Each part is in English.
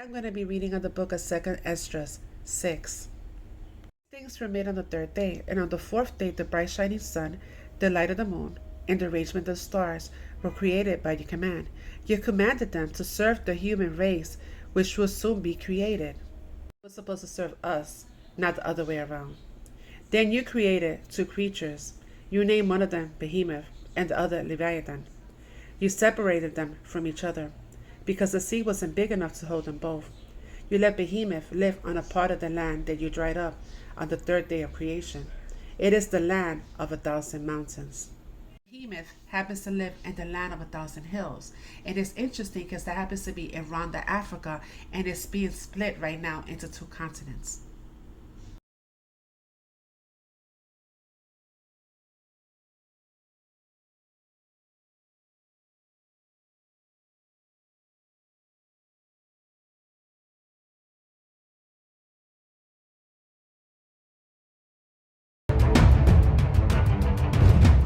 I'm going to be reading on the book of 2nd Esdras 6. Things were made on the third day, and on the fourth day the bright shining sun, the light of the moon, and the arrangement of the stars were created by your command. You commanded them to serve the human race, which will soon be created. It was supposed to serve us, not the other way around. Then you created two creatures. You named one of them Behemoth, and the other Leviathan. You separated them from each other, because the sea wasn't big enough to hold them both. You let Behemoth live on a part of the land that you dried up on the third day of creation. It is the land of 1,000 mountains. Behemoth happens to live in the land of 1,000 hills. And it's interesting because that happens to be in Rwanda, Africa, and it's being split right now into two continents.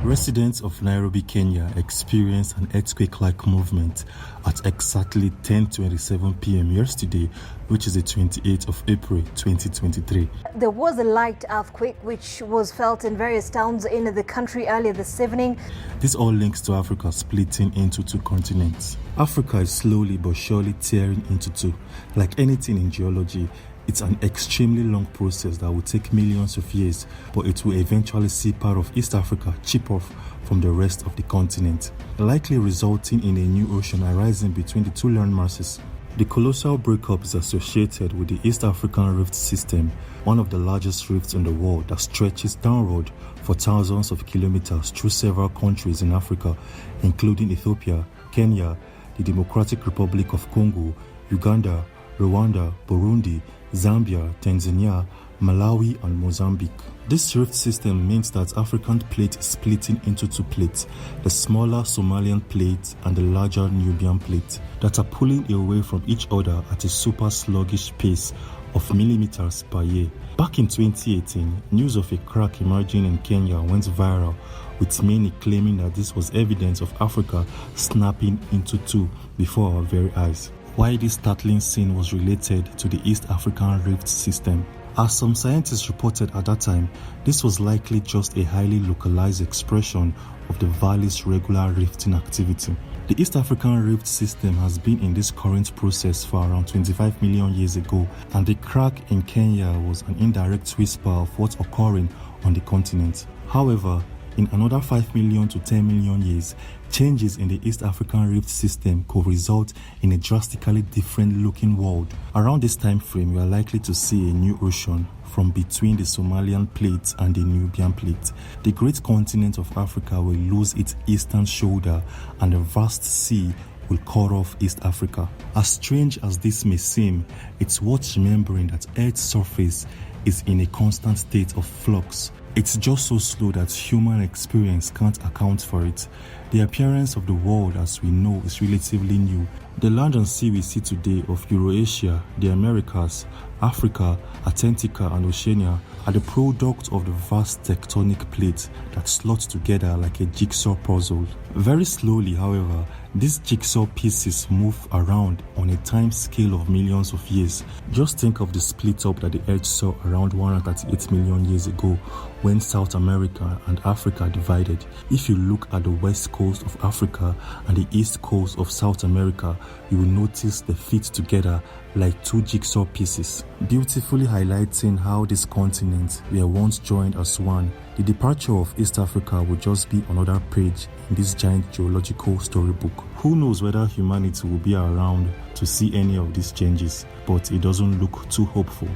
Residents of Nairobi, Kenya experienced an earthquake-like movement at exactly 10:27 p.m. yesterday, which is the 28th of April 2023. There was a light earthquake which was felt in various towns in the country earlier this evening. This all links to Africa splitting into two continents. Africa is slowly but surely tearing into two. Like anything in geology, it's an extremely long process that will take millions of years, but it will eventually see part of East Africa chip off from the rest of the continent, likely resulting in a new ocean arising between the two landmasses. The colossal breakup is associated with the East African Rift System, one of the largest rifts in the world that stretches downward for thousands of kilometers through several countries in Africa, including Ethiopia, Kenya, the Democratic Republic of Congo, Uganda, Rwanda, Burundi, Zambia, Tanzania, Malawi, and Mozambique. This rift system means that African plate is splitting into two plates, the smaller Somalian plate and the larger Nubian plate, that are pulling away from each other at a super sluggish pace of millimeters per year. Back in 2018, news of a crack emerging in Kenya went viral, with many claiming that this was evidence of Africa snapping into two before our very eyes. Why this startling scene was related to the East African Rift System. As some scientists reported at that time, this was likely just a highly localized expression of the valley's regular rifting activity. The East African Rift System has been in this current process for around 25 million years ago, and the crack in Kenya was an indirect whisper of what's occurring on the continent. However, in another 5 million to 10 million years, changes in the East African Rift System could result in a drastically different looking world. Around this time frame, we are likely to see a new ocean from between the Somalian plate and the Nubian plate. The great continent of Africa will lose its eastern shoulder, and the vast sea will cut off East Africa. As strange as this may seem, it's worth remembering that Earth's surface is in a constant state of flux. It's just so slow that human experience can't account for it. The appearance of the world as we know is relatively new. The land and sea we see today of Eurasia, the Americas, Africa, Antarctica, and Oceania are the product of the vast tectonic plates that slot together like a jigsaw puzzle. Very slowly, however, these jigsaw pieces move around on a time scale of millions of years. Just think of the split up that the Earth saw around 138 million years ago when South America and Africa divided. If you look at the west coast of Africa and the east coast of South America, you will notice they fit together like two jigsaw pieces, beautifully highlighting how these continents were once joined as one. The departure of East Africa will just be another page in this giant geological storybook. Who knows whether humanity will be around to see any of these changes, but it doesn't look too hopeful.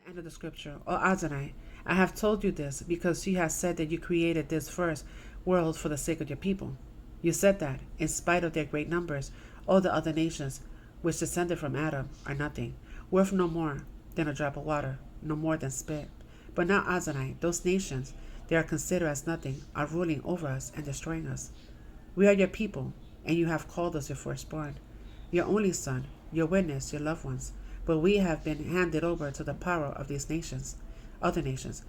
End of the scripture. O Adonai, I have told you this because you have said that you created this first world for the sake of your people. You said that, in spite of their great numbers, all the other nations which descended from Adam are nothing, worth no more than a drop of water, no more than spit. But now, Adonai, those nations they are considered as nothing are ruling over us and destroying us. We are your people, and you have called us your firstborn, your only son, your witness, your loved ones. But we have been handed over to the power of these nations, other nations.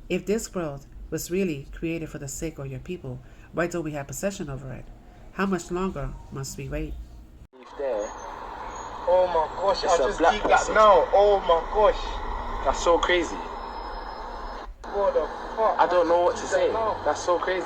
If this world was really created for the sake of your people, why don't we have possession over it? How much longer must we wait? There, Oh my gosh, It's I a just black deep that person. now. Oh my gosh. That's so crazy. What the fuck? I don't know what to Deep say. that now. That's so crazy.